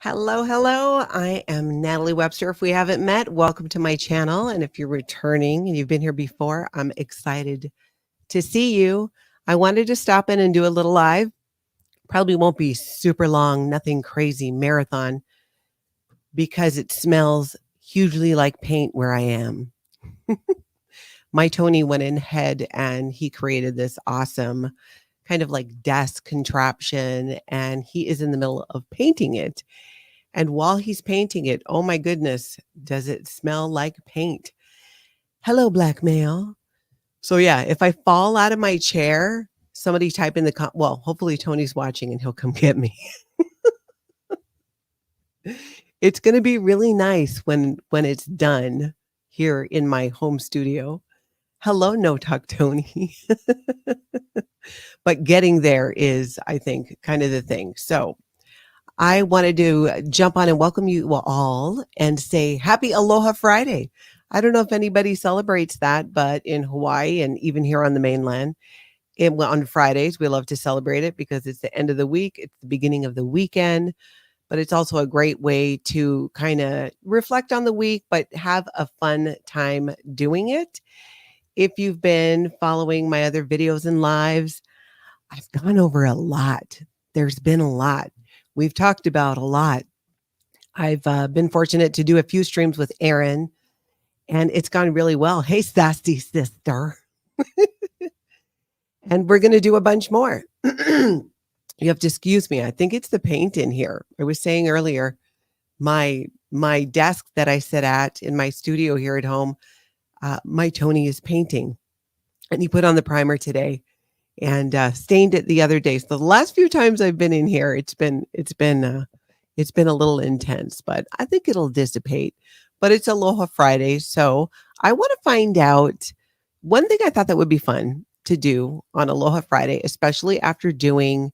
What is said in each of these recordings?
Hello, hello. I am Natalie Webster. If we haven't met, welcome to my channel. And if you're returning and you've been here before, I'm excited to see you. I wanted to stop in and do a little live. Probably won't be super long, nothing crazy marathon because it smells hugely like paint where I am. My Tony went in ahead and he created this awesome kind of like desk contraption, and he is in the middle of painting it. And while he's painting it, oh my goodness, does it smell like paint? Hello, black male. So yeah, if I fall out of my chair, somebody type in the well, hopefully Tony's watching and he'll come get me. It's going to be really nice when it's done here in my home studio. Hello, No Talk Tony. But getting there is, I think, kind of the thing. So I wanted to jump on and welcome you all and say happy Aloha Friday. I don't know if anybody celebrates that, but in Hawaii and even here on the mainland, on Fridays, we love to celebrate it because it's the end of the week. It's the beginning of the weekend, but it's also a great way to kind of reflect on the week, but have a fun time doing it. If you've been following my other videos and lives, I've gone over a lot. There's been a lot. We've talked about a lot. I've been fortunate to do a few streams with Aaron, and it's gone really well. Hey, sassy sister. And we're going to do a bunch more. You have to excuse me. I think it's the paint in here. I was saying earlier, my desk that I sit at in my studio here at home, my Tony is painting, and he put on the primer today and stained it the other day. So the last few times I've been in here, it's been a little intense, but I think it'll dissipate. But it's Aloha Friday, so I want to find out one thing I thought that would be fun to do on Aloha Friday, especially after talking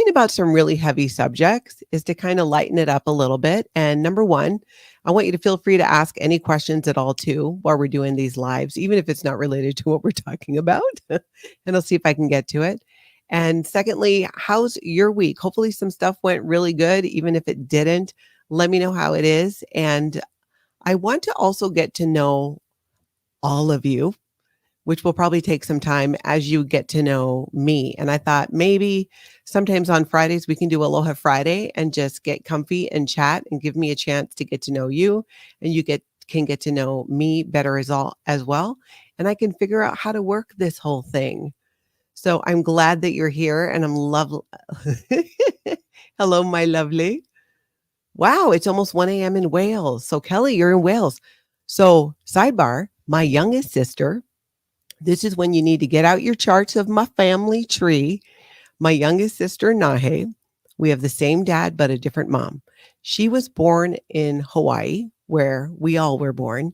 about some really heavy subjects, is to kind of lighten it up a little bit. And number one, I want you to feel free to ask any questions at all too while we're doing these lives, even if it's not related to what we're talking about. And I'll see if I can get to it. And secondly, how's your week? Hopefully some stuff went really good. Even if it didn't, let me know how it is. And I want to also get to know all of you, which will probably take some time as you get to know me. And I thought maybe sometimes on Fridays we can do Aloha Friday and just get comfy and chat and give me a chance to get to know you, and you can get to know me better as well. And I can figure out how to work this whole thing. So I'm glad that you're here, and I'm lovely. Hello, my lovely. Wow, it's almost 1 a.m. in Wales. So Kelly, you're in Wales. So sidebar, my youngest sister, this is when you need to get out your charts of my family tree. My youngest sister, Nahe, we have the same dad, but a different mom. She was born in Hawaii, where we all were born.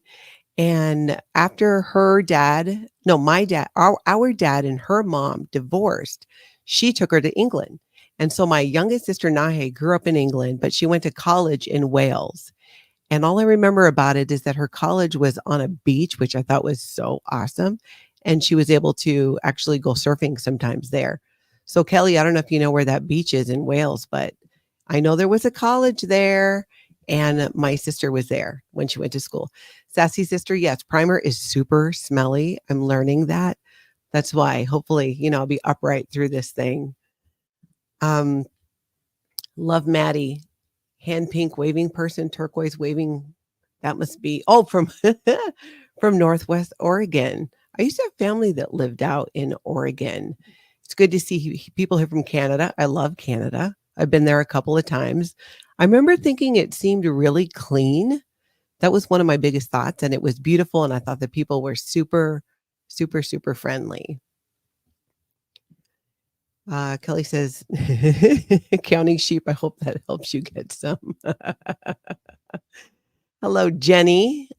And after our dad and her mom divorced, she took her to England. And so my youngest sister, Nahe, grew up in England, but she went to college in Wales. And all I remember about it is that her college was on a beach, which I thought was so awesome. And she was able to actually go surfing sometimes there. So Kelly, I don't know if you know where that beach is in Wales, but I know there was a college there, and my sister was there when she went to school. Sassy sister, yes, primer is super smelly. I'm learning that. That's why hopefully, I'll be upright through this thing. Love Maddie. Hand pink waving person, turquoise waving. That must be, from from Northwest Oregon. I used to have family that lived out in Oregon. It's good to see people here from Canada. I love Canada. I've been there a couple of times. I remember thinking it seemed really clean. That was one of my biggest thoughts, and it was beautiful. And I thought the people were super, super, super friendly. Kelly says, counting sheep. I hope that helps you get some. Hello, Jenny.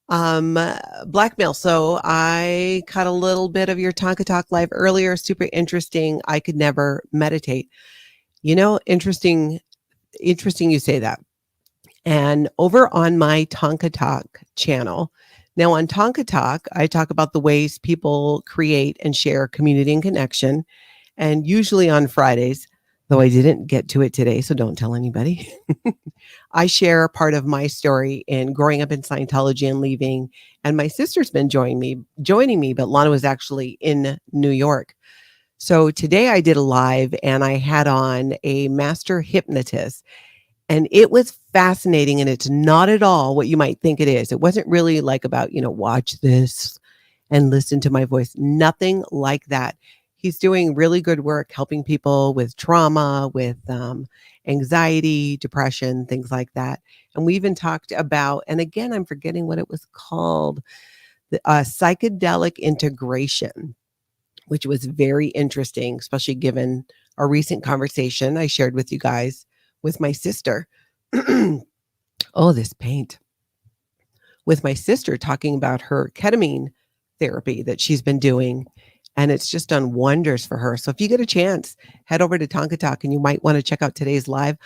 Blackmail. So I caught a little bit of your Tonka Talk live earlier. Super interesting. I could never meditate. Interesting you say that. And over on my Tonka Talk channel, now on Tonka Talk, I talk about the ways people create and share community and connection. And usually on Fridays, though I didn't get to it today, so don't tell anybody. I share part of my story in growing up in Scientology and leaving, and my sister's been joining me, but Lana was actually in New York. So today I did a live and I had on a master hypnotist, and it was fascinating, and it's not at all what you might think it is. It wasn't really like about, watch this and listen to my voice. Nothing like that. He's doing really good work helping people with trauma, with anxiety, depression, things like that. And we even talked about, and again, I'm forgetting what it was called, the psychedelic integration, which was very interesting, especially given our recent conversation I shared with you guys with my sister. Oh, this paint. With my sister talking about her ketamine therapy that she's been doing. And it's just done wonders for her. So if you get a chance, head over to Tonka Talk and you might want to check out today's live.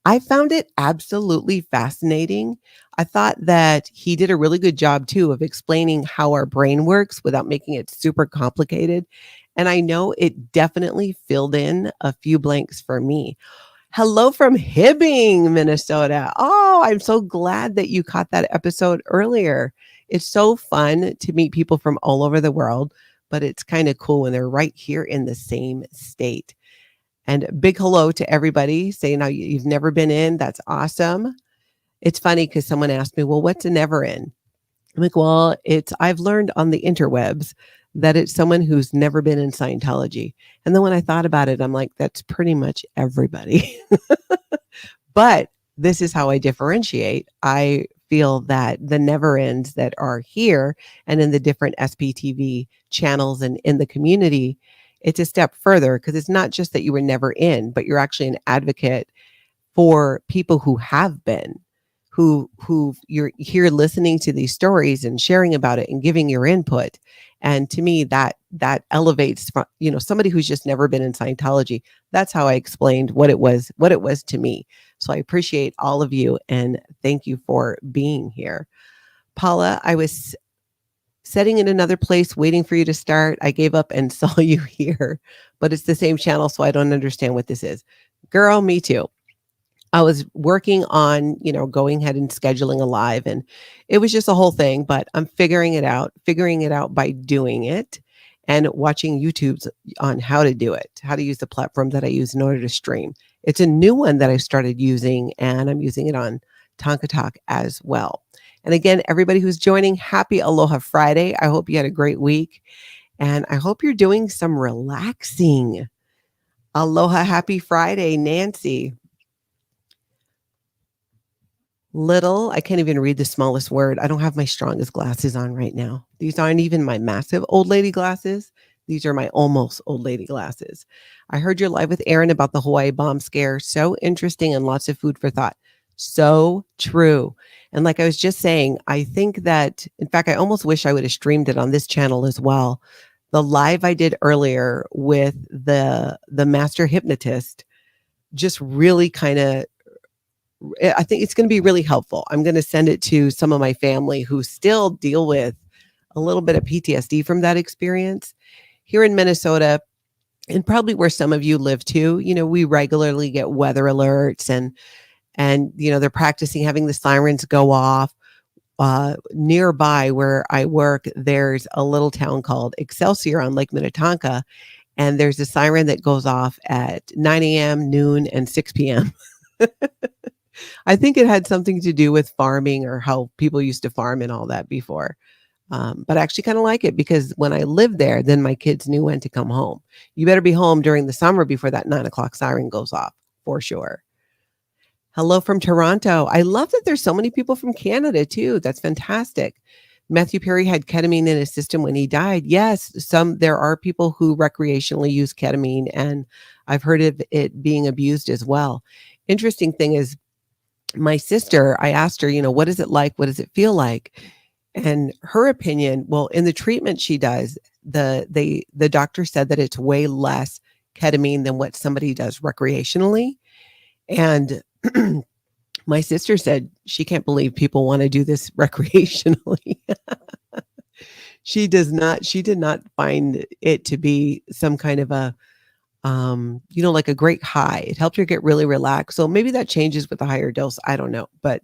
I found it absolutely fascinating. I thought that he did a really good job too of explaining how our brain works without making it super complicated. And I know it definitely filled in a few blanks for me. Hello from Hibbing, Minnesota. Oh, I'm so glad that you caught that episode earlier. It's so fun to meet people from all over the world, but it's kind of cool when they're right here in the same state. And big hello to everybody saying how you've never been in. That's awesome. It's funny because someone asked me, well, what's a never in? I'm like, well, I've learned on the interwebs that it's someone who's never been in Scientology. And then when I thought about it, I'm like, that's pretty much everybody. But this is how I differentiate. I feel that the never ends that are here and in the different SPTV channels and in the community, it's a step further because it's not just that you were never in, but you're actually an advocate for people who have been, who you're here listening to these stories and sharing about it and giving your input. And to me, that elevates from, somebody who's just never been in Scientology. That's how I explained what it was to me. So I appreciate all of you and thank you for being here. Paula, I was sitting in another place waiting for you to start. I gave up and saw you here, but it's the same channel, so I don't understand what this is. Girl, me too. I was working on, going ahead and scheduling a live, and it was just a whole thing, but I'm figuring it out by doing it and watching YouTube's on how to do it, how to use the platform that I use in order to stream. It's a new one that I started using, and I'm using it on Tonka Talk as well. And again, everybody who's joining, happy Aloha Friday. I hope you had a great week, and I hope you're doing some relaxing. Aloha, happy Friday, Nancy. Little, I can't even read the smallest word. I don't have my strongest glasses on right now. These aren't even my massive old lady glasses. These are my almost old lady glasses. I heard your live with Aaron about the Hawaii bomb scare. So interesting and lots of food for thought. So true. And like I was just saying, I think that, in fact, I almost wish I would have streamed it on this channel as well. The live I did earlier with the master hypnotist just really kind of, I think it's going to be really helpful. I'm going to send it to some of my family who still deal with a little bit of PTSD from that experience. Here in Minnesota, and probably where some of you live too, we regularly get weather alerts and they're practicing having the sirens go off. Nearby where I work, there's a little town called Excelsior on Lake Minnetonka, and there's a siren that goes off at 9 a.m., noon, and 6 p.m. I think it had something to do with farming or how people used to farm and all that before. But I actually kind of like it because when I lived there, then my kids knew when to come home. You better be home during the summer before that 9 o'clock siren goes off, for sure. Hello from Toronto. I love that there's so many people from Canada too. That's fantastic. Matthew Perry had ketamine in his system when he died. Yes, there are people who recreationally use ketamine, and I've heard of it being abused as well. Interesting thing is, my sister, I asked her, what is it like? What does it feel like? And her opinion, well, in the treatment she does, the doctor said that it's way less ketamine than what somebody does recreationally. And my sister said she can't believe people want to do this recreationally. She did not find it to be some kind of a like a great high. It helped her get really relaxed. So maybe that changes with the higher dose. I don't know. But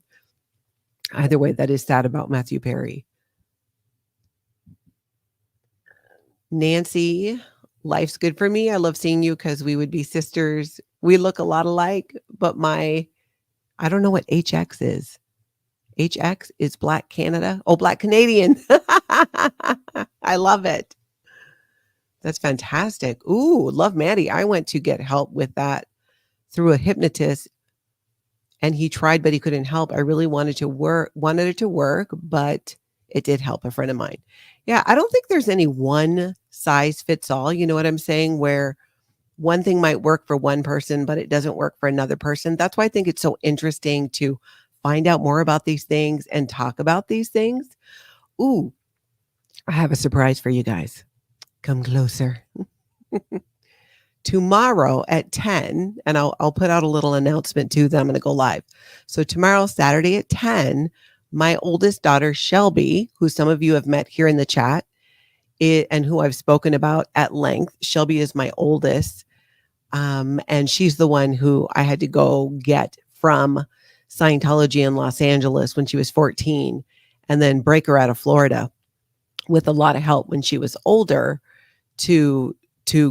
either way, that is sad about Matthew Perry. Nancy, life's good for me. I love seeing you because we would be sisters. We look a lot alike, but I don't know what HX is. HX is Black Canada. Oh, Black Canadian. I love it. That's fantastic. Ooh, love Maddie. I went to get help with that through a hypnotist and he tried, but he couldn't help. I really wanted it to work, but it did help a friend of mine. Yeah, I don't think there's any one size fits all. You know what I'm saying? Where one thing might work for one person, but it doesn't work for another person. That's why I think it's so interesting to find out more about these things and talk about these things. Ooh, I have a surprise for you guys. Come closer. Tomorrow at 10, and I'll put out a little announcement too that I'm going to go live. So tomorrow, Saturday at 10, my oldest daughter, Shelby, who some of you have met here in the chat, and who I've spoken about at length. Shelby is my oldest. And she's the one who I had to go get from Scientology in Los Angeles when she was 14 and then break her out of Florida with a lot of help when she was older to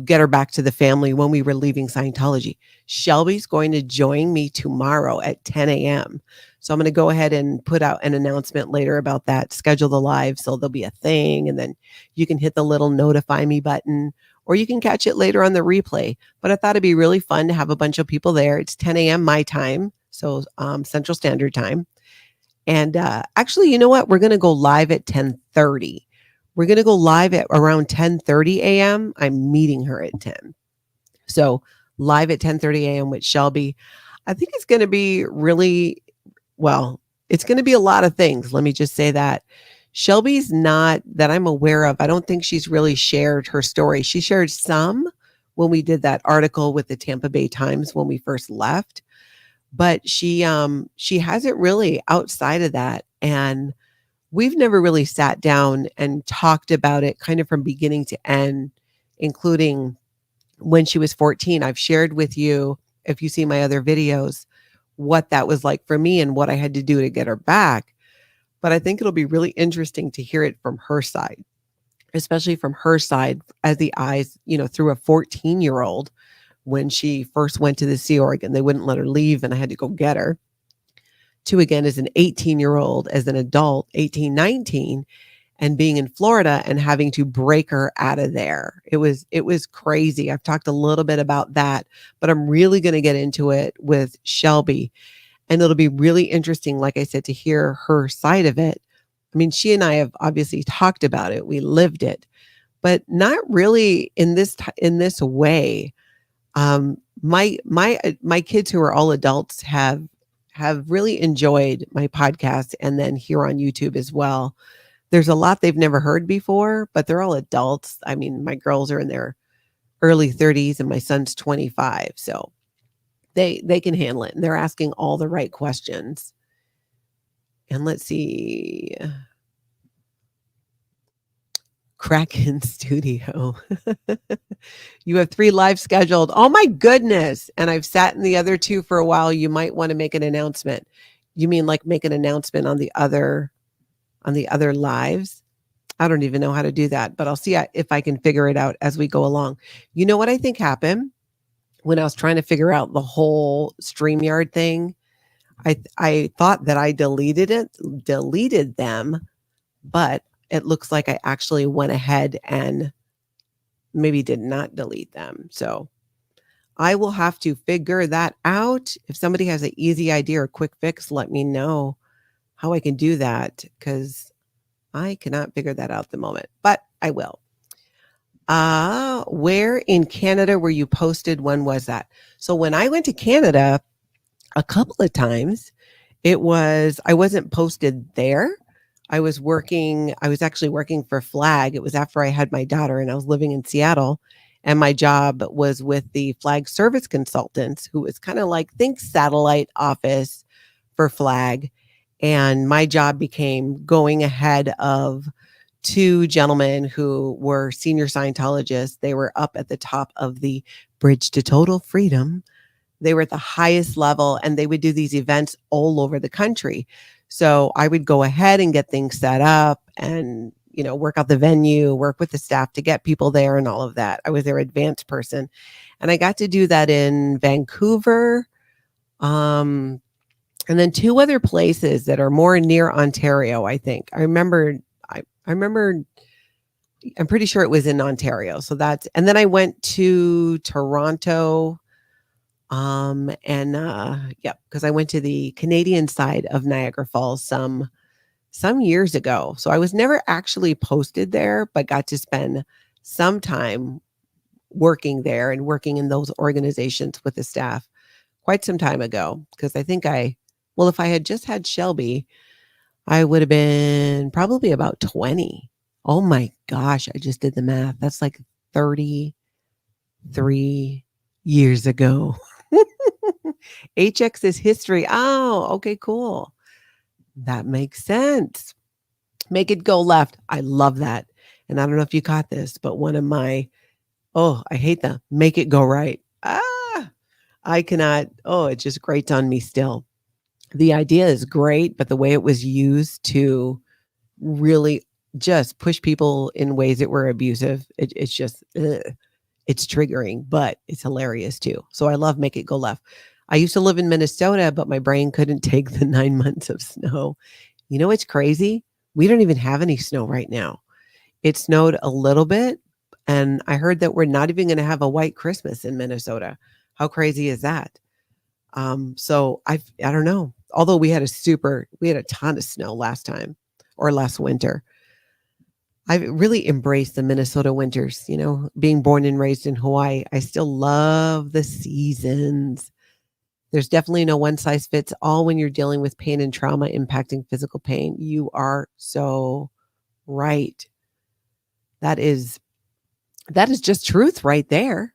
get her back to the family when we were leaving Scientology. Shelby's going to join me tomorrow at 10 a.m. So I'm going to go ahead and put out an announcement later about that, schedule the live. So there'll be a thing and then you can hit the little notify me button or you can catch it later on the replay. But I thought it'd be really fun to have a bunch of people there. It's 10 a.m. my time. So Central Standard Time. And actually, you know what? We're going to go live at 10:30. We're going to go live at around 10:30 a.m. I'm meeting her at 10. So live at 10:30 a.m. with Shelby. I think it's going to be really, well, it's going to be a lot of things. Let me just say that. Shelby's not, that I'm aware of, I don't think she's really shared her story. She shared some when we did that article with the Tampa Bay Times when we first left. But she hasn't really outside of that. And we've never really sat down and talked about it kind of from beginning to end, including when she was 14. I've shared with you, if you see my other videos, what that was like for me and what I had to do to get her back. But I think it'll be really interesting to hear it from her side, especially from her side as the eyes, through a 14-year-old. When she first went to the Sea Org and they wouldn't let her leave and I had to go get her, to again as an 18-year-old, as an adult, 18, 19, and being in Florida and having to break her out of there. It was crazy. I've talked a little bit about that, but I'm really going to get into it with Shelby. And it'll be really interesting, like I said, to hear her side of it. I mean, she and I have obviously talked about it. We lived it, but not really in this way. My kids who are all adults have really enjoyed my podcast and then here on YouTube as well. There's a lot they've never heard before, but they're all adults. I mean, my girls are in their early 30s and my son's 25. So they can handle it and they're asking all the right questions. And let's see. Kraken Studio. You have 3 live scheduled. Oh my goodness. And I've sat in the other 2 for a while. You might want to make an announcement. You mean like make an announcement on the other lives? I don't even know how to do that, but I'll see if I can figure it out as we go along. You know what I think happened when I was trying to figure out the whole StreamYard thing? I thought that I deleted them, but it looks like I actually went ahead and maybe did not delete them. So I will have to figure that out. If somebody has an easy idea or quick fix, let me know how I can do that, because I cannot figure that out at the moment, but I will. Where in Canada were you posted? When was that? So when I went to Canada a couple of times, I wasn't posted there. I was actually working for Flag. It was after I had my daughter and I was living in Seattle, and my job was with the Flag service consultants, who was kind of like, think satellite office for Flag. And my job became going ahead of two gentlemen who were senior Scientologists. They were up at the top of the bridge to total freedom. They were at the highest level, and they would do these events all over the country. So I would go ahead and get things set up and, work out the venue, work with the staff to get people there and all of that. I was their advanced person. And I got to do that in Vancouver. And then two other places that are more near Ontario, I think. I remember, I'm pretty sure it was in Ontario. So and then I went to Toronto. Because I went to the Canadian side of Niagara Falls some years ago. So I was never actually posted there, but got to spend some time working there and working in those organizations with the staff quite some time ago. Because I think if I had just had Shelby, I would have been probably about 20. Oh my gosh, I just did the math. That's like 33 years ago. HX is history. Oh, okay, cool. That makes sense. Make it go left. I love that. And I don't know if you caught this, but one of my, I hate the make it go right. I cannot. Oh, it just grates on me still. The idea is great, but the way it was used to really just push people in ways that were abusive, it's just, it's triggering, but it's hilarious too. So I love make it go left. I used to live in Minnesota, but my brain couldn't take the 9 months of snow. You know what's crazy? We don't even have any snow right now. It snowed a little bit, and I heard that we're not even going to have a white Christmas in Minnesota. How crazy is that? So I don't know. Although we had a ton of snow last winter. I've really embraced the Minnesota winters, being born and raised in Hawaii. I still love the seasons. There's definitely no one size fits all when you're dealing with pain and trauma impacting physical pain. You are so right. That is just truth right there.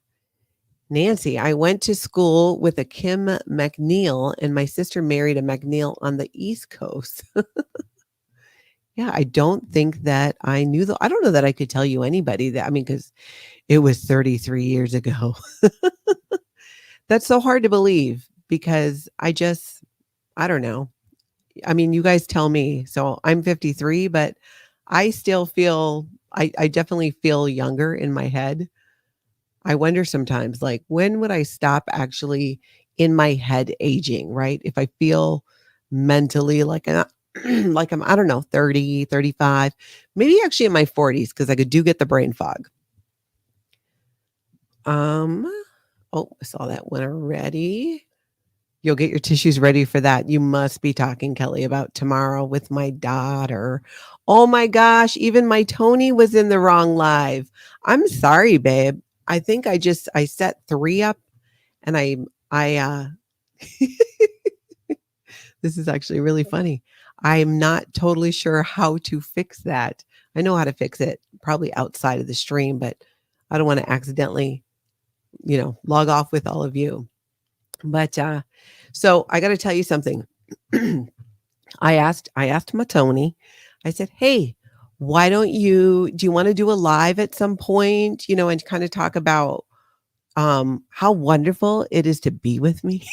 Nancy, I went to school with a Kim McNeil, and my sister married a McNeil on the East Coast. Yeah, I don't think that I knew I don't know that I could tell you anybody that, because it was 33 years ago. That's so hard to believe because I don't know. You guys tell me. So I'm 53, but I still feel, I definitely feel younger in my head. I wonder sometimes, like, when would I stop actually in my head aging, right? If I feel mentally like like I'm, I don't know, 30, 35, maybe actually in my 40s, because I do get the brain fog. I saw that one already. You'll get your tissues ready for that. You must be talking, Kelly, about tomorrow with my daughter. Oh my gosh, even my Tony was in the wrong live. I'm sorry, babe. I think I set 3 up, and I this is actually really funny. I'm not totally sure how to fix that. I know how to fix it, probably outside of the stream, but I don't want to accidentally, log off with all of you. But so I got to tell you something. I asked my Tony, I said, hey, do you want to do a live at some point, and kind of talk about how wonderful it is to be with me?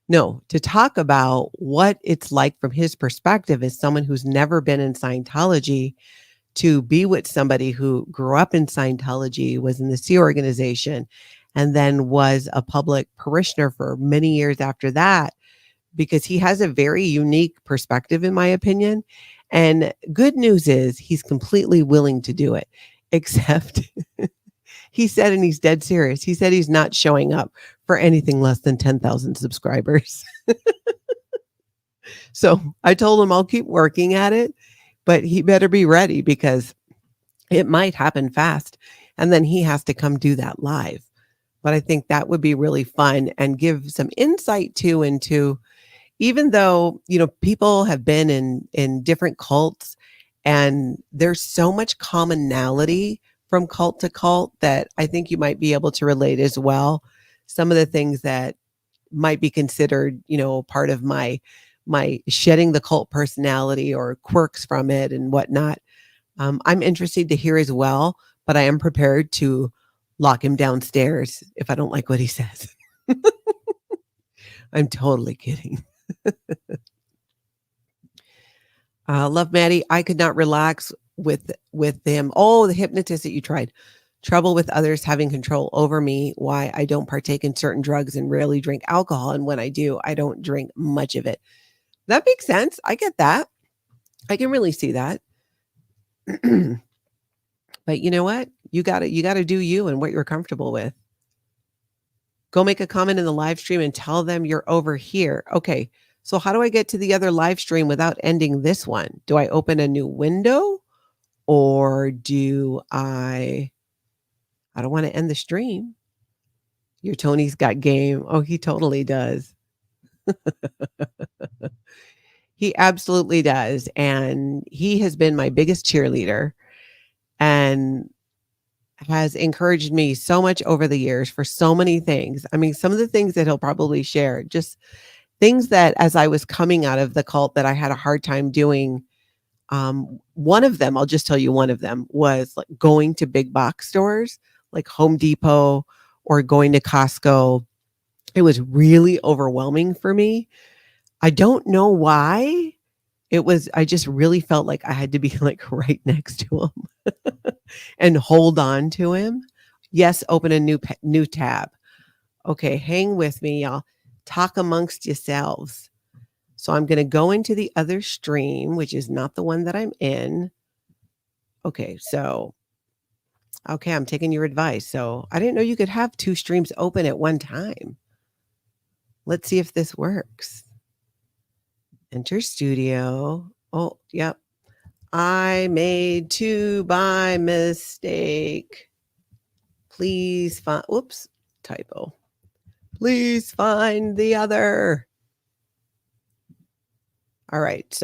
No, to talk about what it's like from his perspective as someone who's never been in Scientology, to be with somebody who grew up in Scientology, was in the Sea organization, and then was a public parishioner for many years after that, because he has a very unique perspective, in my opinion. And good news is he's completely willing to do it, except he said, and he's dead serious, he said he's not showing up for anything less than 10,000 subscribers. So I told him I'll keep working at it, but he better be ready, because it might happen fast. And then he has to come do that live. But I think that would be really fun and give some insight into, even though, people have been in different cults, and there's so much commonality from cult to cult that I think you might be able to relate as well. Some of the things that might be considered, part of my my shedding the cult personality or quirks from it and whatnot. I'm interested to hear as well, but I am prepared to lock him downstairs if I don't like what he says. I'm totally kidding. Love Maddie. I could not relax with them. Oh, the hypnotist that you tried. Trouble with others having control over me. Why I don't partake in certain drugs and rarely drink alcohol. And when I do, I don't drink much of it. That makes sense. I get that. I can really see that. But you know what? You gotta do you and what you're comfortable with. Go make a comment in the live stream and tell them you're over here. Okay. So how do I get to the other live stream without ending this one? Do I open a new window or do I don't want to end the stream. Your Tony's got game. Oh, he totally does. He absolutely does. And he has been my biggest cheerleader and has encouraged me so much over the years for so many things. I mean, some of the things that he'll probably share, just things that as I was coming out of the cult that I had a hard time doing. One of them, I'll just tell you one of them was like going to big box stores like Home Depot or going to Costco. It was really overwhelming for me. I don't know why. I just really felt like I had to be like right next to him and hold on to him. Yes, open a new tab. Okay, hang with me, y'all. Talk amongst yourselves. So I'm going to go into the other stream, which is not the one that I'm in. Okay, I'm taking your advice. So I didn't know you could have two streams open at one time. Let's see if this works. Enter studio. Oh, yep. I made two by mistake. Please find, whoops, typo. Please find the other. All right.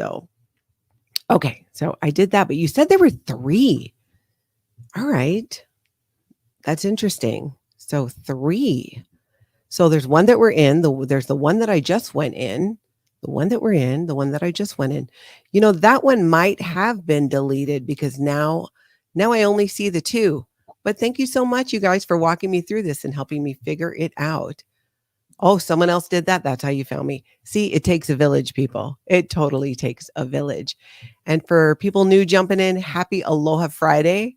Okay. So I did that, but you said there were three. All right. That's interesting. So three. So there's one that we're in. There's the one that I just went in. The one that we're in. The one that I just went in. You know, that one might have been deleted because now I only see the two. But thank you so much, you guys, for walking me through this and helping me figure it out. Oh, someone else did that. That's how you found me. See, it takes a village, people. It totally takes a village. And for people new jumping in, happy Aloha Friday.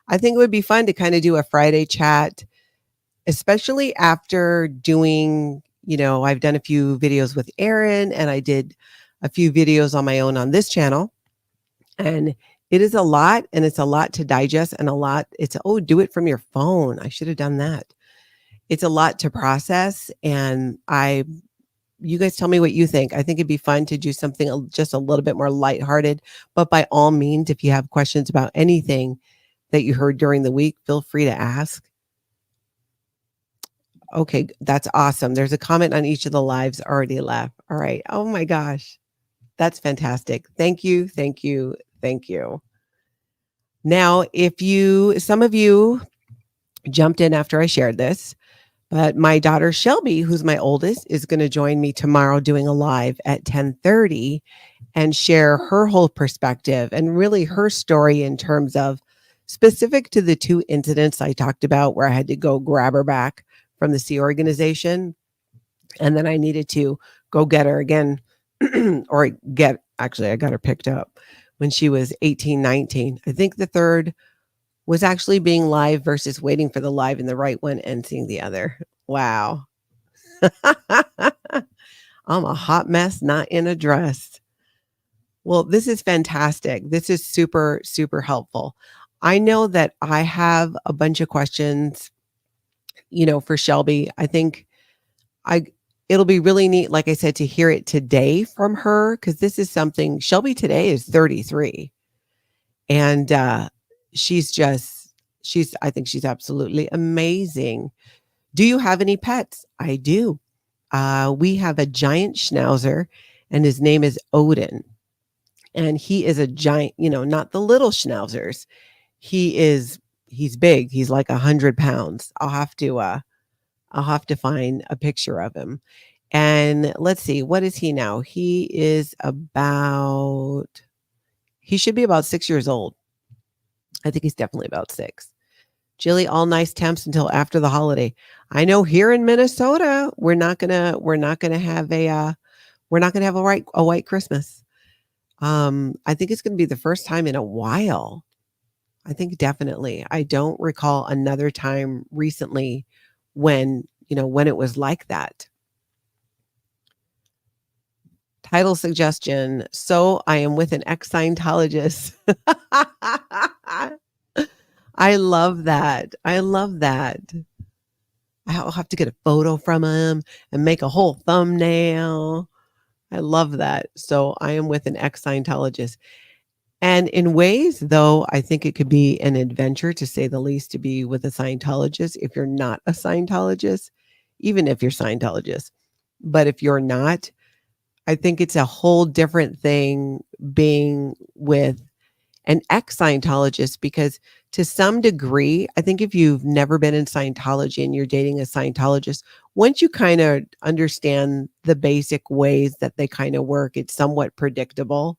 I think it would be fun to kind of do a Friday chat, especially after doing, I've done a few videos with Aaron and I did a few videos on my own on this channel. And it is a lot and it's a lot to digest and do it from your phone. I should have done that. It's a lot to process and you guys tell me what you think. I think it'd be fun to do something just a little bit more lighthearted, but by all means, if you have questions about anything that you heard during the week, feel free to ask. Okay, that's awesome. There's a comment on each of the lives already left. All right. Oh my gosh. That's fantastic. Thank you. Thank you. Thank you. Now, some of you jumped in after I shared this, but my daughter Shelby, who's my oldest, is going to join me tomorrow doing a live at 10:30 and share her whole perspective and really her story in terms of specific to the two incidents I talked about where I had to go grab her back from the Sea Organization. And then I needed to go get her again I got her picked up when she was 18, 19. I think the third was actually being live versus waiting for the live in the right one and seeing the other. Wow. I'm a hot mess, not in a dress. Well, this is fantastic. This is super, super helpful. I know that I have a bunch of questions, for Shelby. I think it'll be really neat, like I said, to hear it today from her, because this is something Shelby today is 33. And I think she's absolutely amazing. Do you have any pets? I do. We have a giant schnauzer and his name is Odin. And he is a giant, not the little schnauzers. He's big. He's like 100 pounds. I'll have to find a picture of him. And let's see, what is he now? He should be about 6 years old. I think he's definitely about 6. Jilly, all nice temps until after the holiday. I know here in Minnesota, we're not gonna have a white Christmas. I think it's gonna be the first time in a while. I think definitely. I don't recall another time recently when it was like that. Title suggestion. So I am with an ex-Scientologist. I love that. I love that. I'll have to get a photo from him and make a whole thumbnail. I love that. So I am with an ex-Scientologist. And in ways, though, I think it could be an adventure, to say the least, to be with a Scientologist if you're not a Scientologist, even if you're Scientologist. But if you're not, I think it's a whole different thing being with an ex-Scientologist, because to some degree, I think if you've never been in Scientology and you're dating a Scientologist, once you kind of understand the basic ways that they kind of work, it's somewhat predictable.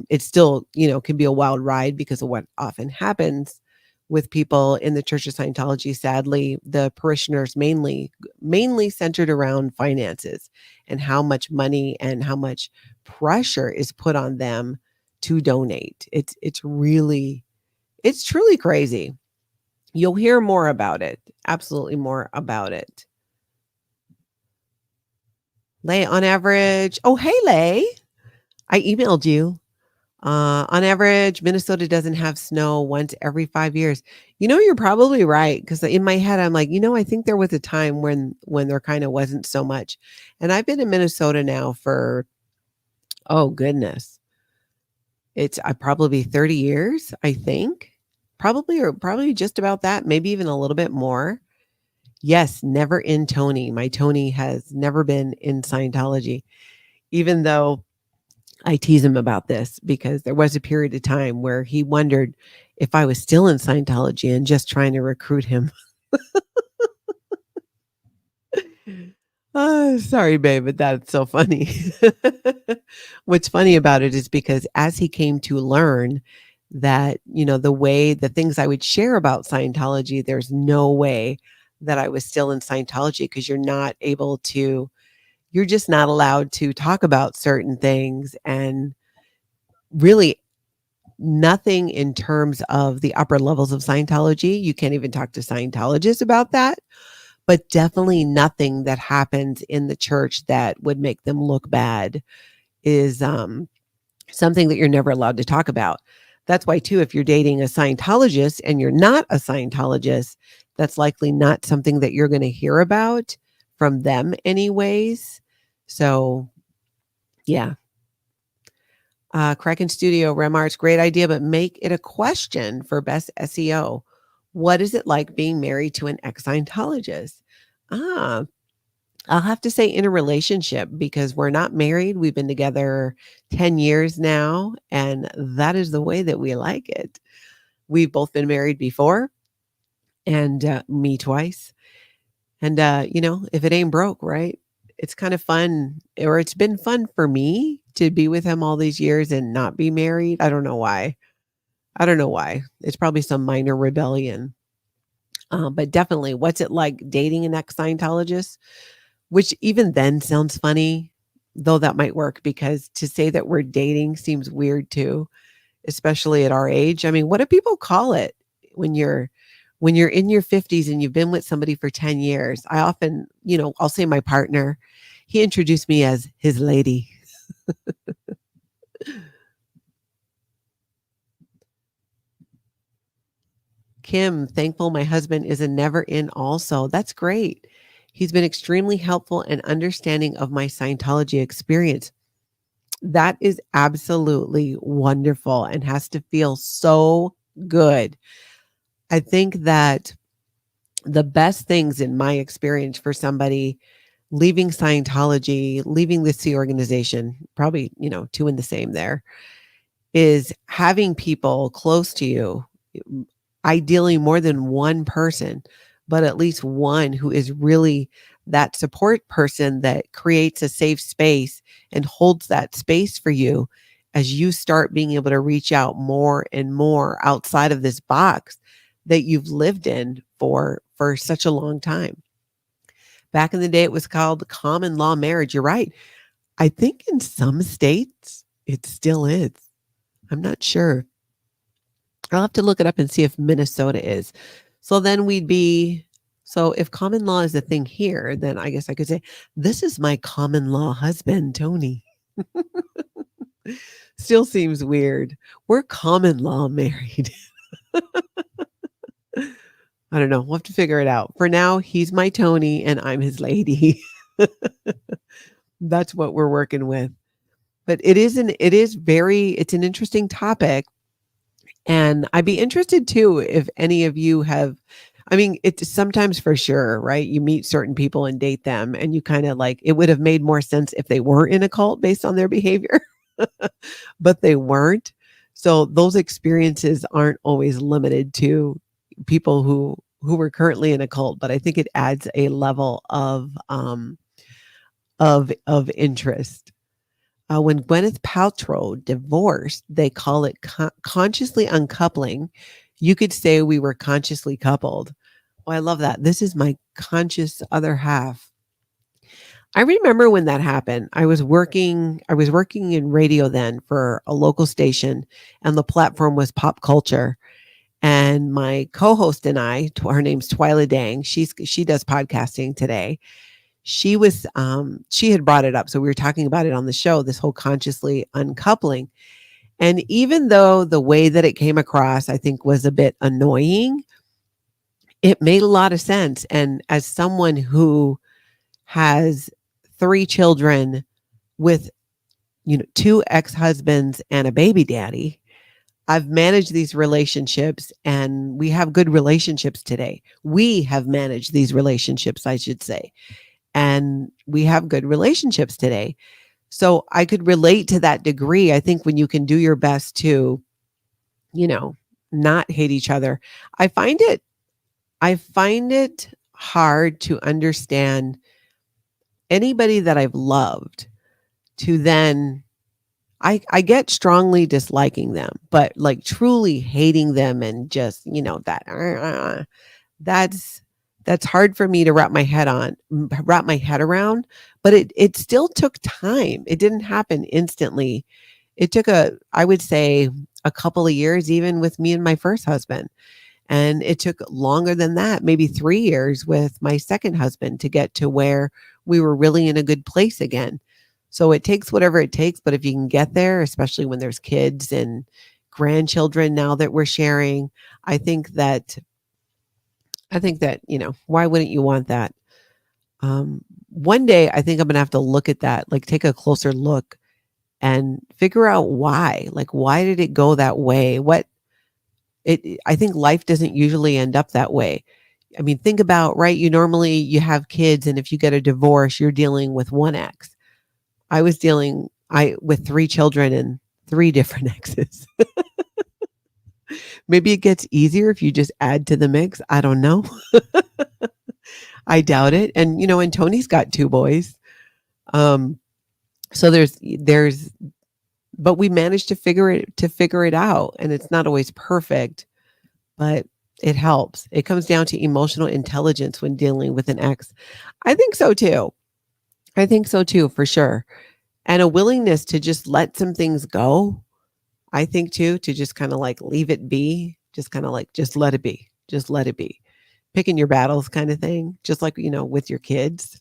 It still, can be a wild ride because of what often happens with people in the Church of Scientology. Sadly, the parishioners mainly centered around finances and how much money and how much pressure is put on them to donate. It's truly crazy. You'll hear more about it. Absolutely more about it. Lay, on average. Oh, hey, Lay. I emailed you. On average, Minnesota doesn't have snow once every 5 years. You're probably right, because in my head, I'm like, I think there was a time when there kind of wasn't so much. And I've been in Minnesota now for, oh goodness, it's I probably 30 years, I think. Probably just about that, maybe even a little bit more. Yes, never in Tony. My Tony has never been in Scientology, even though I tease him about this, because there was a period of time where he wondered if I was still in Scientology and just trying to recruit him. Oh, sorry, babe, but that's so funny. What's funny about it is because as he came to learn that, the things I would share about Scientology, there's no way that I was still in Scientology, because you're just not allowed to talk about certain things, and really nothing in terms of the upper levels of Scientology. You can't even talk to Scientologists about that, but definitely nothing that happens in the church that would make them look bad is something that you're never allowed to talk about. That's why, too, if you're dating a Scientologist and you're not a Scientologist, that's likely not something that you're going to hear about from them anyways. So, yeah. Kraken Studio remarks, great idea, but make it a question for best SEO. What is it like being married to an ex-Scientologist? Ah, I'll have to say in a relationship, because we're not married. We've been together 10 years now, and that is the way that we like it. We've both been married before, and me twice. And, if it ain't broke, right? It's kind of fun, or it's been fun for me to be with him all these years and not be married. I don't know why. I don't know why. It's probably some minor rebellion. But definitely, what's it like dating an ex-Scientologist? Which even then sounds funny, though that might work, because to say that we're dating seems weird too, especially at our age. I mean, what do people call it when you're in your 50s and you've been with somebody for 10 years? I often, I'll say my partner, he introduced me as his lady. Kim, thankful my husband is a never in also. That's great. He's been extremely helpful and understanding of my Scientology experience. That is absolutely wonderful and has to feel so good. I think that the best things in my experience for somebody leaving Scientology, leaving the C organization, probably, two in the same there, is having people close to you, ideally more than one person, but at least one who is really that support person that creates a safe space and holds that space for you as you start being able to reach out more and more outside of this box that you've lived in for such a long time. Back in the day, it was called common law marriage. You're right. I think in some states it still is. I'm not sure. I'll have to look it up and see if Minnesota is. So then we'd be so if common law is a thing here, then I guess I could say, this is my common law husband, Tony. Still seems weird. We're common law married. I don't know. We'll have to figure it out. For now, he's my Tony and I'm his lady. That's what we're working with. But it's an interesting topic. And I'd be interested too if any of you have, I mean, it's sometimes for sure, right? You meet certain people and date them, and you kind of like, it would have made more sense if they were in a cult based on their behavior, but they weren't. So those experiences aren't always limited to people who were currently in a cult, but I think it adds a level of interest. When Gwyneth Paltrow divorced, they call it consciously uncoupling. You could say we were consciously coupled. Oh, I love that. This is my conscious other half. I remember when that happened. I was working in radio then for a local station, and the platform was pop culture. And my co-host and I, her name's Twyla Dang. She does podcasting today. She had brought it up. So we were talking about it on the show, this whole consciously uncoupling. And even though the way that it came across, I think was a bit annoying, it made a lot of sense. And as someone who has 3 children with, 2 ex-husbands and a baby daddy, I've managed these relationships and we have good relationships today. We have managed these relationships, I should say. And we have good relationships today. So I could relate to that degree. I think when you can do your best to, not hate each other, I find it hard to understand anybody that I've loved to then I get strongly disliking them, but like truly hating them and just, that's hard for me to wrap my head around, but it still took time. It didn't happen instantly. It took I would say a couple of years, even with me and my first husband. And it took longer than that, maybe 3 years with my second husband to get to where we were really in a good place again. So it takes whatever it takes, but if you can get there, especially when there's kids and grandchildren now that we're sharing, I think that, why wouldn't you want that? One day I think I'm going to have to look at that, like take a closer look and figure out why, like, why did it go that way? I think life doesn't usually end up that way. I mean, think about, right? You have kids, and if you get a divorce, you're dealing with one ex. I was dealing with 3 children and 3 different exes. Maybe it gets easier if you just add to the mix. I don't know. I doubt it. And and Tony's got 2 boys. So but we managed to figure it out, and it's not always perfect, but it helps. It comes down to emotional intelligence when dealing with an ex. I think so too, for sure. And a willingness to just let some things go. I think too, to just kind of like leave it be, just kind of like, just let it be, just let it be. Picking your battles kind of thing, just like, with your kids.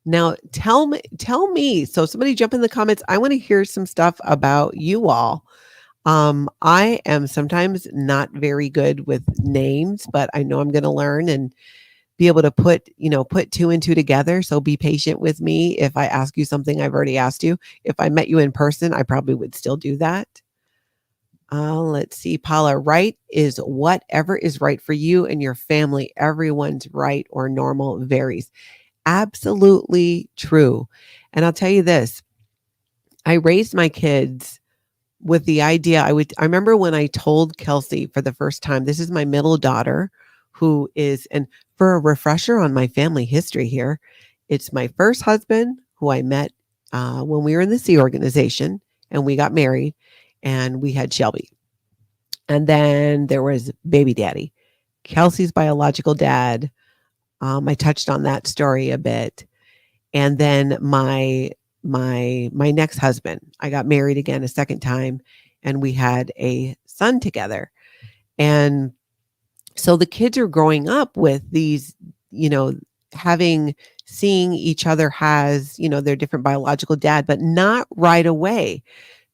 Now, tell me. So somebody jump in the comments. I want to hear some stuff about you all. I am sometimes not very good with names, but I know I'm going to learn and be able to put 2 and 2 together. So be patient with me. If I ask you something I've already asked you, if I met you in person, I probably would still do that. Let's see. Paula, right is whatever is right for you and your family. Everyone's right or normal varies. Absolutely true. And I'll tell you this, I raised my kids with the idea I remember when I told Kelsey for the first time, this is my middle daughter, who is, and For a refresher on my family history here, it's my first husband who I met when we were in the Sea Organization and we got married and we had Shelby. And then there was baby daddy, Kelsey's biological dad. I touched on that story a bit. And then my next husband, I got married again a second time and we had a son together. And so the kids are growing up with these, you know, having seeing each other has, their different biological dad, but not right away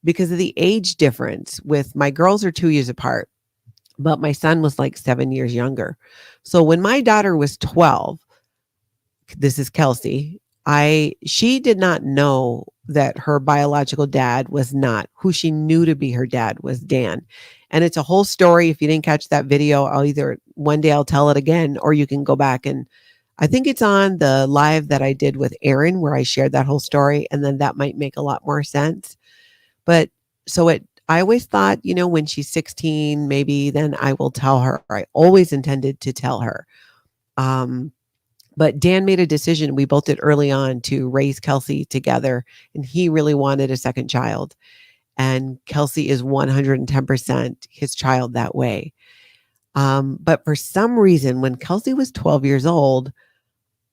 because of the age difference. With my girls are 2 years apart, but my son was like 7 years younger. So when my daughter was 12, this is Kelsey, she did not know that her biological dad was not who she knew to be her dad was Dan. And it's a whole story. If you didn't catch that video, I'll either one day I'll tell it again, or you can go back and I think it's on the live that I did with Erin where I shared that whole story. And then that might make a lot more sense. But I always thought, when she's 16, maybe then I will tell her. I always intended to tell her. But Dan made a decision. We both did early on to raise Kelsey together, and he really wanted a second child. And Kelsey is 110% his child that way. But for some reason, when Kelsey was 12 years old,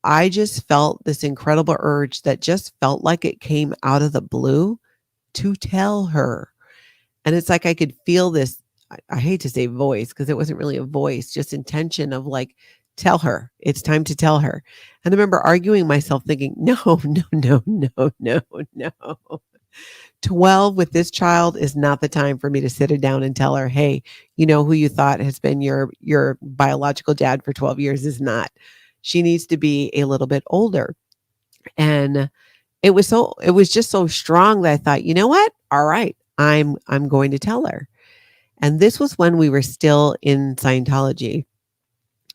I just felt this incredible urge that just felt like it came out of the blue to tell her. And it's like I could feel this, I hate to say voice because it wasn't really a voice, just intention of like, tell her. It's time to tell her. And I remember arguing myself thinking, no, no, no, no, no, no. 12 with this child is not the time for me to sit her down and tell her, hey, who you thought has been your biological dad for 12 years is not. She needs to be a little bit older. And it was just so strong that I thought, you know what? All right, I'm going to tell her. And this was when we were still in Scientology.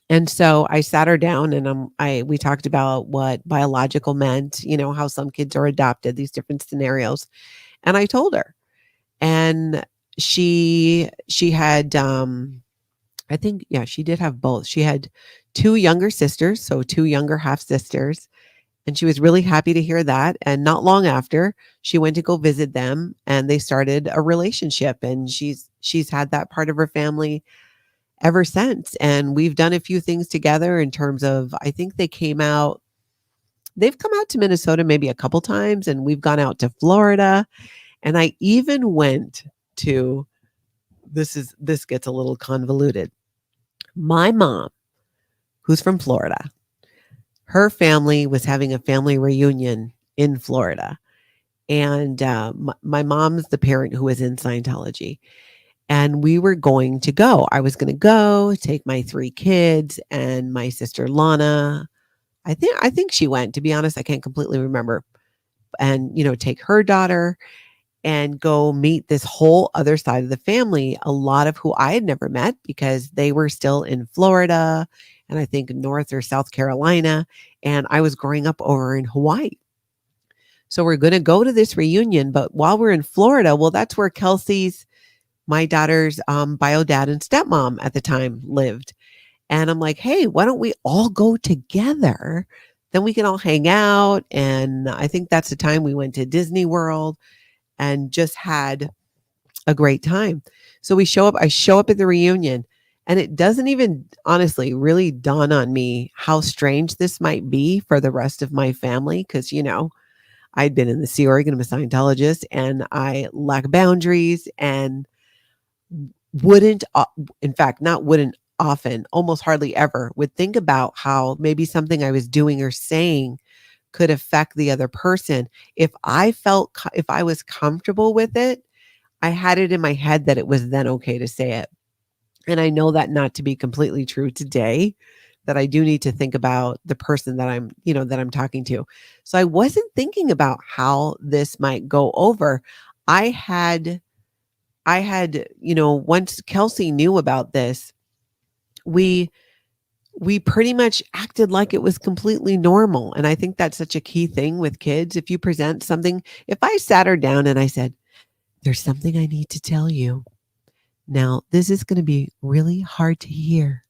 And so I sat her down and we talked about what biological meant, how some kids are adopted, these different scenarios. And I told her. And she had I think, yeah, she did have both. She had 2 younger sisters, so 2 younger half sisters. And she was really happy to hear that. And not long after, she went to go visit them and they started a relationship. And she's had that part of her family ever since. And we've done a few things together in terms of, I think they've come out to Minnesota maybe a couple times, and we've gone out to Florida. And I even went to, this gets a little convoluted. My mom, who's from Florida, her family was having a family reunion in Florida. And my mom's the parent who was in Scientology. And we were going to go. I was going to go take my 3 kids and my sister Lana. I think she went, to be honest. I can't completely remember. And, take her daughter and go meet this whole other side of the family, a lot of who I had never met because they were still in Florida and I think North or South Carolina. And I was growing up over in Hawaii. So we're going to go to this reunion. But while we're in Florida, well, that's where my daughter's bio dad and stepmom at the time lived. And I'm like, hey, why don't we all go together? Then we can all hang out. And I think that's the time we went to Disney World and just had a great time. So I show up at the reunion, and it doesn't even honestly really dawn on me how strange this might be for the rest of my family. Cause I'd been in the Sea Org, I'm a Scientologist, and I lack boundaries and wouldn't often, almost hardly ever would think about how maybe something I was doing or saying could affect the other person. If I was comfortable with it, I had it in my head that it was then okay to say it. And I know that not to be completely true today, that I do need to think about the person that I'm talking to. So I wasn't thinking about how this might go over. I had, once Kelsey knew about this, we pretty much acted like it was completely normal. And I think that's such a key thing with kids. If you present something, if I sat her down and I said, there's something I need to tell you. Now, this is going to be really hard to hear,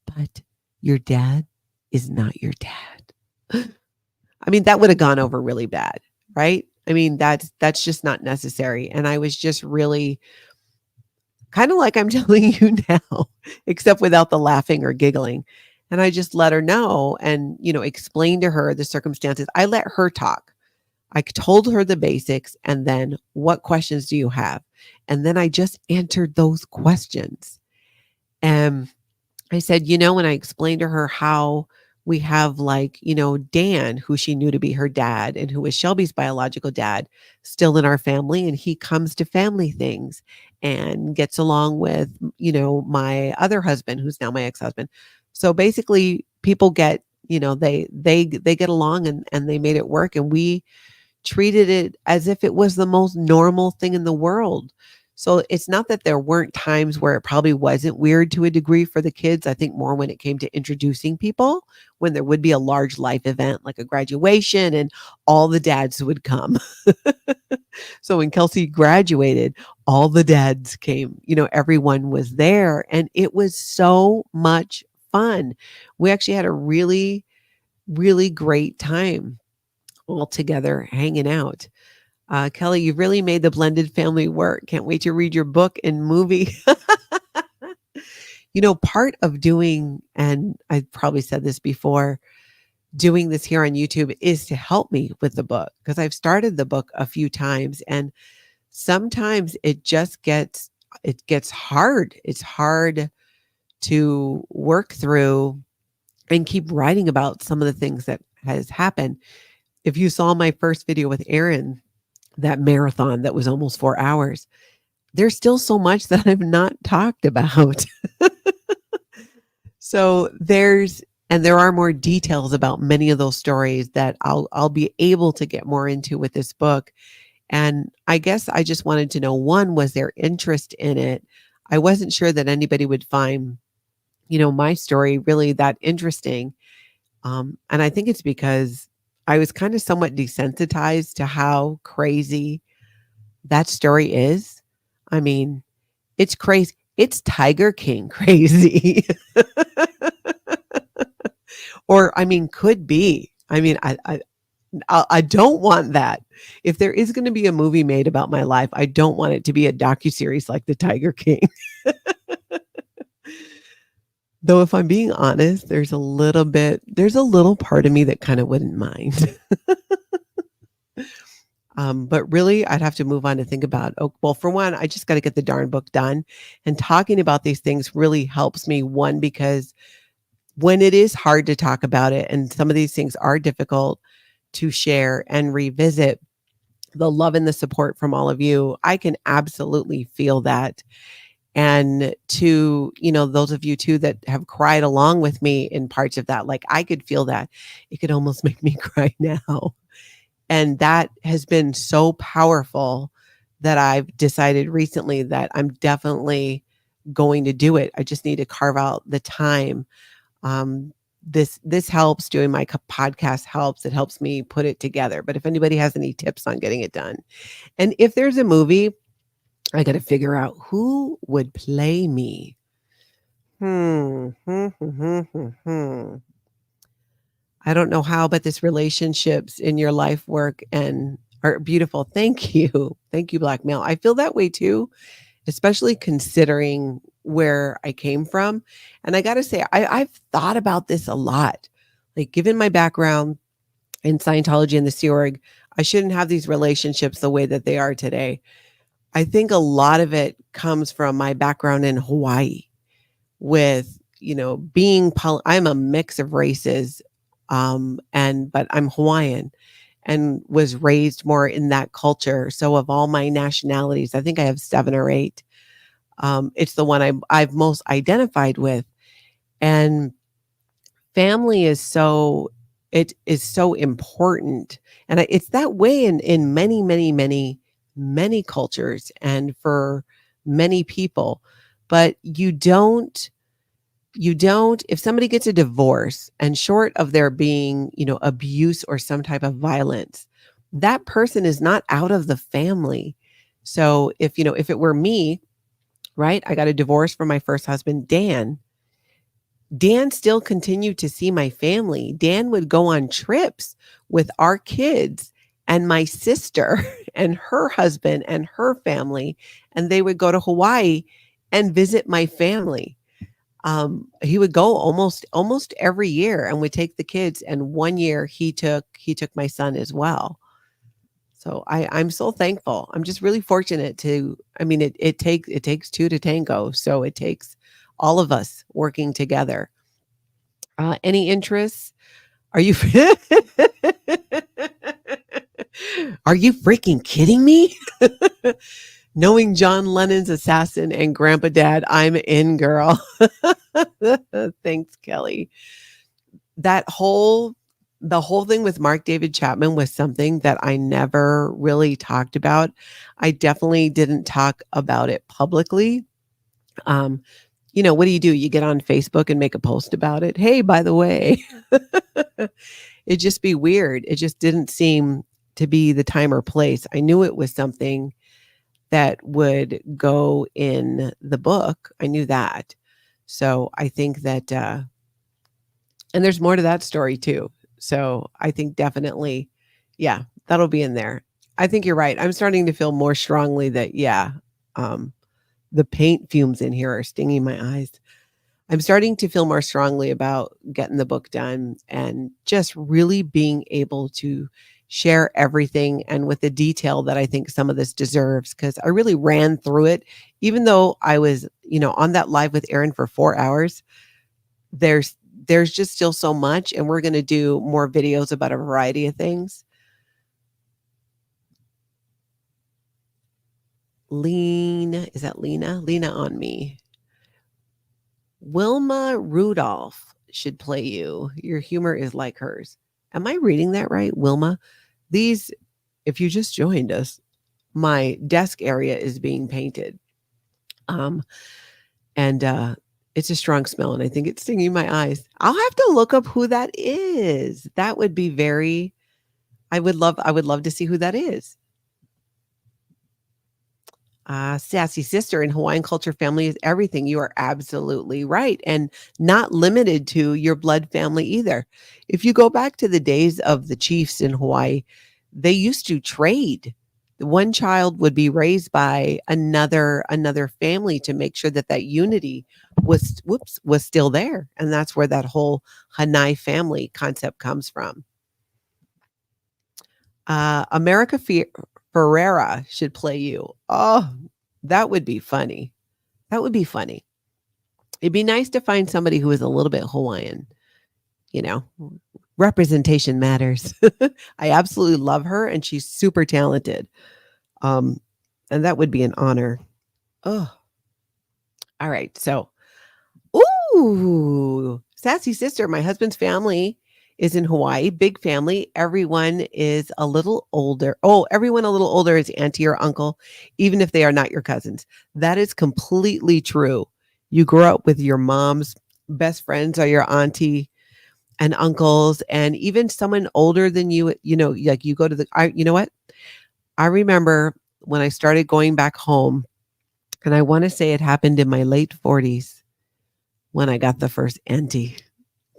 but your dad is not your dad. I mean, that would have gone over really bad, right? I mean, that's just not necessary. And I was just really kind of like I'm telling you now, except without the laughing or giggling. And I just let her know and, explain to her the circumstances. I let her talk. I told her the basics and then what questions do you have? And then I just answered those questions. And I said, when I explained to her how we have like, Dan, who she knew to be her dad and who was Shelby's biological dad, still in our family. And he comes to family things and gets along with, my other husband, who's now my ex-husband. So basically people get, they get along and they made it work. And we treated it as if it was the most normal thing in the world. So it's not that there weren't times where it probably wasn't weird to a degree for the kids. I think more when it came to introducing people, when there would be a large life event like a graduation and all the dads would come. So when Kelsey graduated, all the dads came, everyone was there and it was so much fun. We actually had a really, really great time all together hanging out. Kelly, you've really made the blended family work. Can't wait to read your book and movie. Part of doing, and I probably said this before, doing this here on YouTube is to help me with the book because I've started the book a few times and sometimes it gets hard. It's hard to work through and keep writing about some of the things that has happened. If you saw my first video with Aaron, that marathon that was almost 4 hours, there's still so much that I've not talked about. So there are more details about many of those stories that I'll be able to get more into with this book. And I guess I just wanted to know, one, was there interest in it? I wasn't sure that anybody would find, my story really that interesting. And I think it's because I was kind of somewhat desensitized to how crazy that story is. I mean, it's crazy. It's Tiger King crazy. Or, I mean, could be. I mean, I don't want that. If there is going to be a movie made about my life, I don't want it to be a docuseries like The Tiger King. Though if I'm being honest, there's a little part of me that kind of wouldn't mind. But really, I'd have to move on to think about, well, for one, I just got to get the darn book done. And talking about these things really helps me, one, because when it is hard to talk about it, and some of these things are difficult to share and revisit, the love and the support from all of you, I can absolutely feel that. And to, those of you too that have cried along with me in parts of that, like I could feel that. It could almost make me cry now. And that has been so powerful that I've decided recently that I'm definitely going to do it. I just need to carve out the time. This helps. Doing my podcast helps. It helps me put it together. But if anybody has any tips on getting it done, and if there's a movie, I got to figure out who would play me. I don't know how, but this relationships in your life work and are beautiful. Thank you. Thank you, Black Male. I feel that way too, especially considering where I came from. And I got to say, I've thought about this a lot. Like, given my background in Scientology and the Sea Org, I shouldn't have these relationships the way that they are today. I think a lot of it comes from my background in Hawaii with, I'm a mix of races. But I'm Hawaiian and was raised more in that culture. So of all my nationalities, I think I have 7 or 8. It's the one I've most identified with. And family is so important. And it's that way in many, many, many, many cultures and for many people. But you don't, if somebody gets a divorce and short of there being, abuse or some type of violence, that person is not out of the family. So if it were me, right, I got a divorce from my first husband, Dan, Dan still continued to see my family. Dan would go on trips with our kids and my sister and her husband and her family, and they would go to Hawaii and visit my family. He would go almost every year and would take the kids. And one year he took my son as well. So I'm so thankful. I'm just really fortunate to. I mean, it takes two to tango. So it takes all of us working together. Any interests? Are you Are you freaking kidding me? Knowing John Lennon's assassin and Grandpa Dad, I'm in, girl. Thanks, Kelly. That whole the whole thing with Mark David Chapman was something that I never really talked about. I definitely didn't talk about it publicly. Um, what do? You get on Facebook and make a post about it. Hey, by the way, it'd just be weird. It just didn't seem to be the time or place. I knew it was something that would go in the book. I knew that. So I think that, and there's more to that story too. So I think definitely, yeah, that'll be in there. I think you're right. I'm starting to feel more strongly that, yeah, um, the paint fumes in here are stinging my eyes. I'm starting to feel more strongly about getting the book done and just really being able to share everything and with the detail that I think some of this deserves, because I really ran through it. Even though I was, on that live with Aaron for 4 hours, there's there's just still so much, and we're going to do more videos about a variety of things. Is that Lena? Lena on me. Wilma Rudolph should play you. Your humor is like hers. Am I reading that right, Wilma? These, if you just joined us, my desk area is being painted. Um, and it's a strong smell, and I think it's stinging my eyes. I'll have to look up who that is. That would be very I would love to see who that is. Sassy sister in Hawaiian culture, family is everything. You are absolutely right. And not limited to your blood family either. If you go back to the days of the chiefs in Hawaii, they used to trade. One child would be raised by another family to make sure that that unity was still there. And that's where that whole Hanai family concept comes from. America Ferrera should play you. Oh, that would be funny. That would be funny. It'd be nice to find somebody who is a little bit Hawaiian, you know. Representation matters. I absolutely love her and she's super talented. Um, and that would be an honor. Oh, all right. So, ooh, sassy sister, my husband's family is in Hawaii, big family. Everyone is a little older. Oh, everyone a little older is auntie or uncle, even if they are not your cousins. That is completely true. You grow up with your mom's best friends are your auntie and uncles, and even someone older than you, like you go to you know what? I remember when I started going back home, and I want to say it happened in my late 40s when I got the first auntie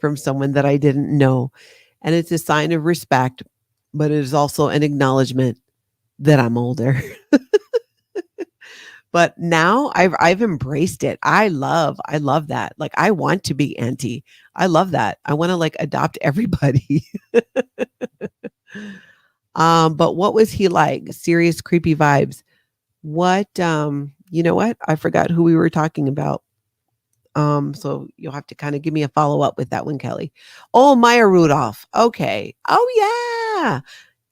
from someone that I didn't know. And it's a sign of respect, but it is also an acknowledgement that I'm older. But now I've embraced it. I love that. Like I want to be auntie. I love that. I want to like adopt everybody. But what was he like? Serious creepy vibes. What you know what? I forgot who we were talking about. So you'll have to kind of give me a follow-up with that one, Kelly. Oh, Maya Rudolph. Okay. Oh yeah.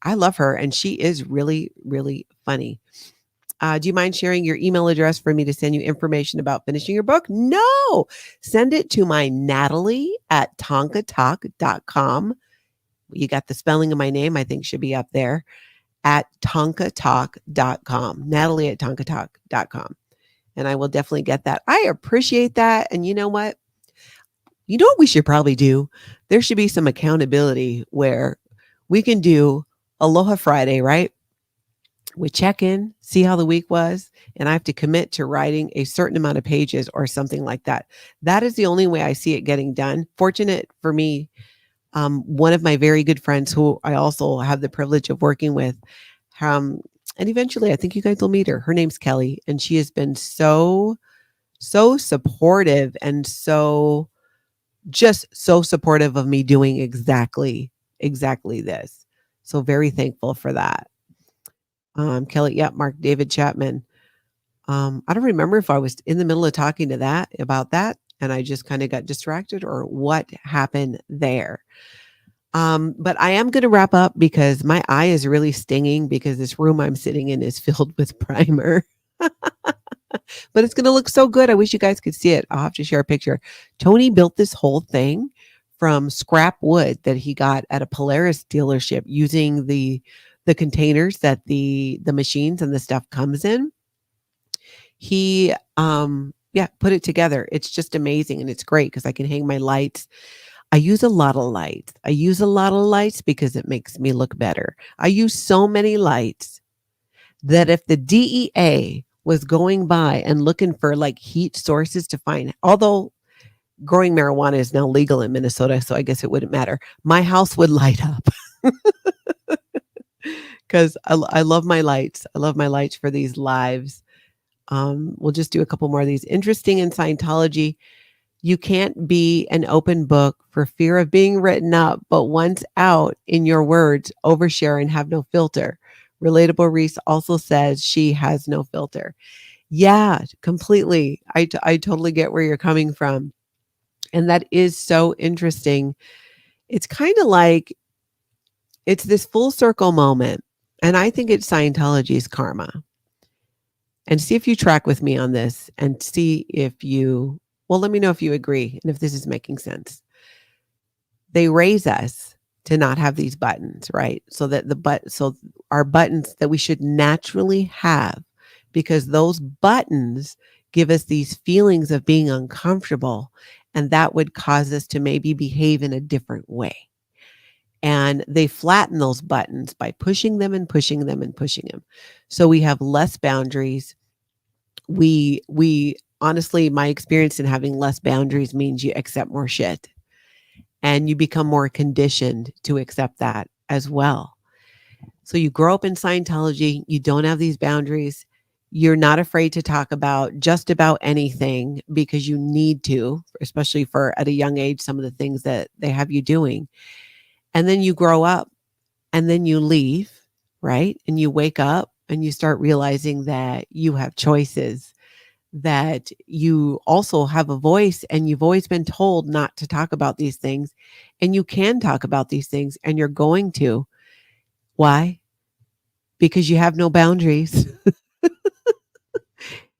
I love her and she is really, really funny. Do you mind sharing your email address for me to send you information about finishing your book? No. Send it to my Natalie at tonkatalk.com. You got the spelling of my name, I think should be up there at tonkatalk.com. Natalie at tonkatalk.com. And I will definitely get that. I appreciate that. And you know what? You know what we should probably do? There should be some accountability where we can do Aloha Friday, right? We check in, see how the week was, and I have to commit to writing a certain amount of pages or something like that. That is the only way I see it getting done. Fortunate for me, one of my very good friends who I also have the privilege of working with, um, and eventually I think you guys will meet her. Her name's Kelly, and she has been so supportive and just so supportive of me doing exactly this. So very thankful for that. Kelly, yeah, Mark David Chapman. I don't remember if I was in the middle of talking to that about that and I just kind of got distracted or what happened there. But I am going to wrap up because my eye is really stinging because this room I'm sitting in is filled with primer. But it's going to look so good. I wish you guys could see it. I'll have to share a picture. Tony built this whole thing from scrap wood that he got at a Polaris dealership using the containers that the machines and the stuff comes in. He yeah, put it together. It's just amazing and it's great because I can hang my lights. I use a lot of lights. I use a lot of lights because it makes me look better. I use so many lights that if the DEA was going by and looking for like heat sources to find, although growing marijuana is now legal in Minnesota, so I guess it wouldn't matter. My house would light up because I love my lights. I love my lights for these lives. We'll just do a couple more of these. Interesting in Scientology, you can't be an open book for fear of being written up, but once out in your words, overshare and have no filter. Relatable Reese also says she has no filter. Yeah, completely. I totally get where you're coming from. And that is so interesting. It's kind of like it's this full circle moment. And I think it's Scientology's karma. And see if you track with me on this and see if you, well, let me know if you agree and if this is making sense. They raise us to not have these buttons, right? So that so our buttons that we should naturally have, because those buttons give us these feelings of being uncomfortable, and that would cause us to maybe behave in a different way. And they flatten those buttons by pushing them and pushing them and pushing them. So we have less boundaries. We honestly, my experience in having less boundaries means you accept more shit and you become more conditioned to accept that as well. So you grow up in Scientology, you don't have these boundaries. You're not afraid to talk about just about anything because you need to, especially for at a young age, some of the things that they have you doing. And then you grow up and then you leave, right? And you wake up and you start realizing that you have choices, that you also have a voice, and you've always been told not to talk about these things. And you can talk about these things and you're going to. Why? Because you have no boundaries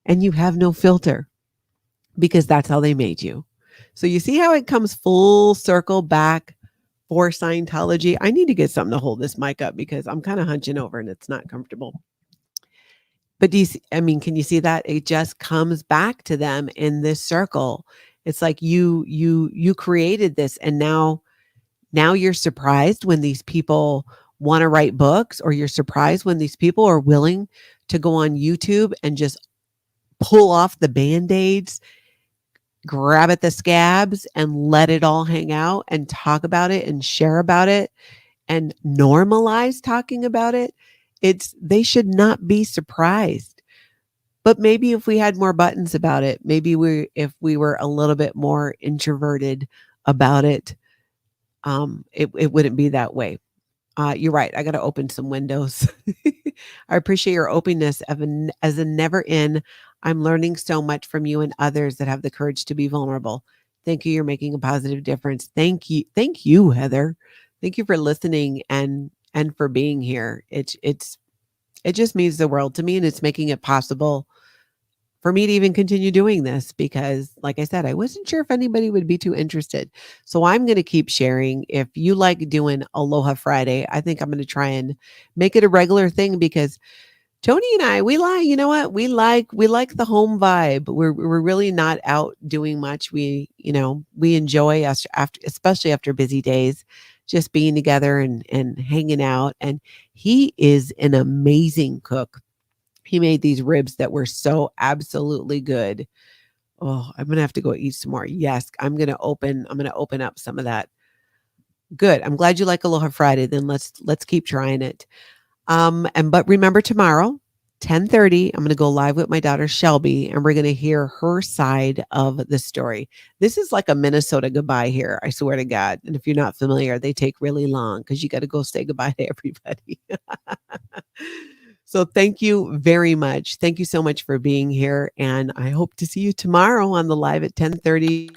and you have no filter because that's how they made you. So you see how it comes full circle back for Scientology. I need to get something to hold this mic up because I'm kind of hunching over and it's not comfortable. But do you see, I mean, can you see that? It just comes back to them in this circle. It's like you created this, and now you're surprised when these people want to write books, or you're surprised when these people are willing to go on YouTube and just pull off the band-aids, grab at the scabs and let it all hang out and talk about it and share about it and normalize talking about it. They should not be surprised. But maybe if we had more buttons about it, maybe if we were a little bit more introverted about it, it wouldn't be that way. You're right. I got to open some windows. I appreciate your openness as a never in. I'm learning so much from you and others that have the courage to be vulnerable. Thank you. You're making a positive difference. Thank you. Thank you, Heather. Thank you for listening and for being here. It just means the world to me, and it's making it possible for me to even continue doing this because, like I said, I wasn't sure if anybody would be too interested. So I'm going to keep sharing. If you like doing Aloha Friday, I think I'm going to try and make it a regular thing because Tony and I, you know what? We like the home vibe. We're really not out doing much. We enjoy us after, especially after busy days, just being together and hanging out. And he is an amazing cook. He made these ribs that were so absolutely good. Oh, I'm gonna have to go eat some more. Yes, I'm gonna open up some of that. Good. I'm glad you like Aloha Friday. Then let's keep trying it. And but remember tomorrow, 10:30, I'm gonna go live with my daughter Shelby, and we're gonna hear her side of the story. This is like a Minnesota goodbye here, I swear to God. And if you're not familiar, they take really long because you got to go say goodbye to everybody. So thank you very much. Thank you so much for being here. And I hope to see you tomorrow on the live at 10:30.